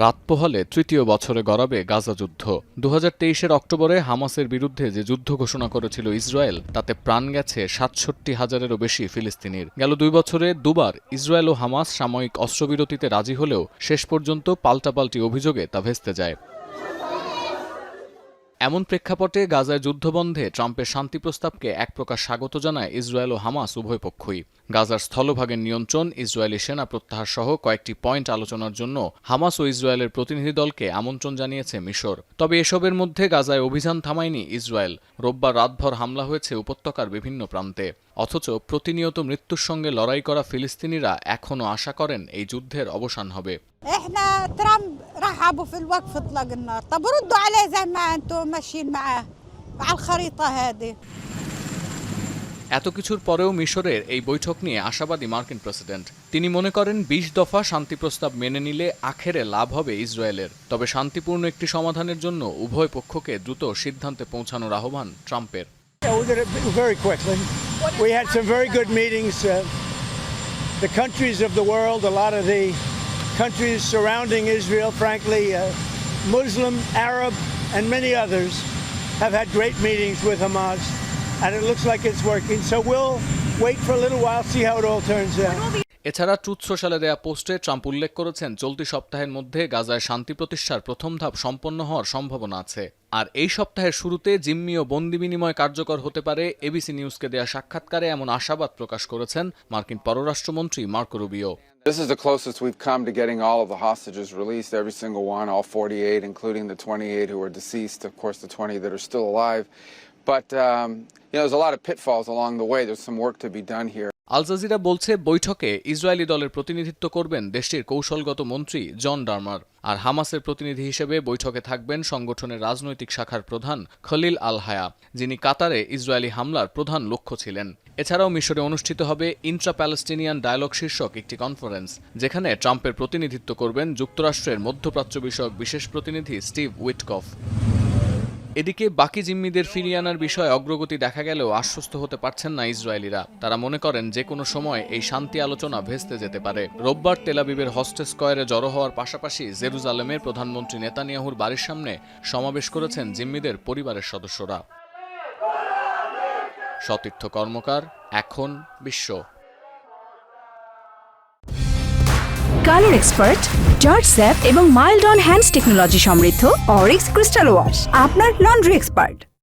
রাত পোহালে তৃতীয় বছরে গড়াবে গাজা যুদ্ধ। 2023-এর অক্টোবরে হামাসের বিরুদ্ধে যে যুদ্ধ ঘোষণা করেছিল ইসরায়েল, তাতে প্রাণ গেছে 67,000-এরও বেশি ফিলিস্তিনির। গেল 2 বছরে দুবার ইসরায়েল ও হামাস সাময়িক অস্ত্রবিরতিতে রাজি হলেও শেষ পর্যন্ত পাল্টাপাল্টি অভিযোগে তা ভেস্তে যায়। এমন প্রেক্ষাপটে গাজায় যুদ্ধবন্ধে ট্রাম্পের শান্তি প্রস্তাবকে এক প্রকার স্বাগত জানায় ইসরায়েল ও হামাস উভয় পক্ষই। গাজার স্থলভাগের নিয়ন্ত্রণ, ইসরায়েলি সেনা প্রত্যাহার সহ কয়েকটি পয়েন্ট আলোচনার জন্য হামাস ও ইসরায়েলের প্রতিনিধি দলকে আমন্ত্রণ জানিয়েছে মিশর। তবে এসবের মধ্যে গাজায় অভিযান থামায়নি ইসরায়েল। রোববার রাতভর হামলা হয়েছে উপত্যকার বিভিন্ন প্রান্তে। অথচ প্রতিনিয়ত মৃত্যুর সঙ্গে লড়াই করা ফিলিস্তিনিরা এখনও আশা করেন এই যুদ্ধের অবসান হবে। احنا ترامب رحبوا في الوقف اطلاق النار، طب ردوا عليه زي ما انتم ماشيين معاه على الخريطه هذه। এত কিছুর পরেও মিশরের এই বৈঠক নিয়ে আশাবাদী মার্কিন প্রেসিডেন্ট। তিনি মনে করেন 20 দফা শান্তি প্রস্তাব মেনে নিলে আখেরে লাভ হবে ইসরায়েলের। তবে শান্তিপূর্ণ একটি সমাধানের জন্য উভয় পক্ষকে দ্রুত সিদ্ধান্তে পৌঁছানোর আহ্বান ট্রাম্পের। We had some very good meetings. The countries of the world, a lot of the countries surrounding Israel, frankly, Muslim, Arab, and many others have had great meetings with Hamas, and it looks like it's working. So we'll wait for a little while, see how it all turns out. এছাড়া truth সোশ্যালে দেয়া পোস্টে Trump উল্লেখ করেছেন, চলতি সপ্তাহের মধ্যে গাজায় শান্তি প্রতিষ্ঠার প্রথম ধাপ সম্পন্ন হওয়ার সম্ভাবনা আছে। আর এই সপ্তাহের শুরুতে জিম্মি ও বন্দি বিনিময় কার্যকর হতে পারে। এবিসি নিউজকে দেয়া সাক্ষাৎকারে এমন আশাবাদ প্রকাশ করেছেন মার্কিন পররাষ্ট্রমন্ত্রী Marco Rubio. This is the closest we've come to getting all of the hostages released, every single one, all 48, including the 28 who are deceased, of course the 20 that are still alive. But, there's a lot of pitfalls along the way. There's some work to be done here. Al Jazeera বলছে, বৈঠকে Israeli দলের প্রতিনিধিত্ব করবেন দেশটির কৌশলগত মন্ত্রী জন Dermer. আর হামাসের প্রতিনিধি হিসেবে বৈঠকে থাকবেন সংগঠনের রাজনৈতিক শাখার প্রধান খলিল আল হায়া, যিনি কাতারে ইসরায়েলি হামলার প্রধান লক্ষ্য ছিলেন। এছাড়াও মিশরে অনুষ্ঠিত হবে ইন্ট্রা প্যালেস্টিনিয়ান ডায়ালগ শীর্ষক একটি কনফারেন্স, যেখানে ট্রাম্পের প্রতিনিধিত্ব করবেন যুক্তরাষ্ট্রের মধ্যপ্রাচ্য বিষয়ক বিশেষ প্রতিনিধি স্টিভ উইটকফ। এদিকে বাকি জিম্মিদের ফিরিয়ে আনার বিষয়ে অগ্রগতি দেখা গেলেও আশ্বস্ত হতে পারছেন না ইসরায়েলিরা। তারা মনে করেন যে কোনো সময় এই শান্তি আলোচনা ভেস্তে যেতে পারে। রোববার তেল আবিবের হস্টেস স্কয়ারে জড়ো হওয়ার পাশাপাশি জেরুজালেমের প্রধানমন্ত্রী নেতানিয়াহুর বাড়ির সামনে সমাবেশ করেছেন জিম্মিদের পরিবারের সদস্যরা। সতীর্থ কর্মকার, এখন বিশ্ব। কালার এক্সপার্ট, জর্জ স্যাপ এবং মাইল্ড অন হ্যান্ডস টেকনোলজি সমৃদ্ধ অরিক্স ক্রিস্টাল ওয়াশ আপনার লন্ড্রি এক্সপার্ট।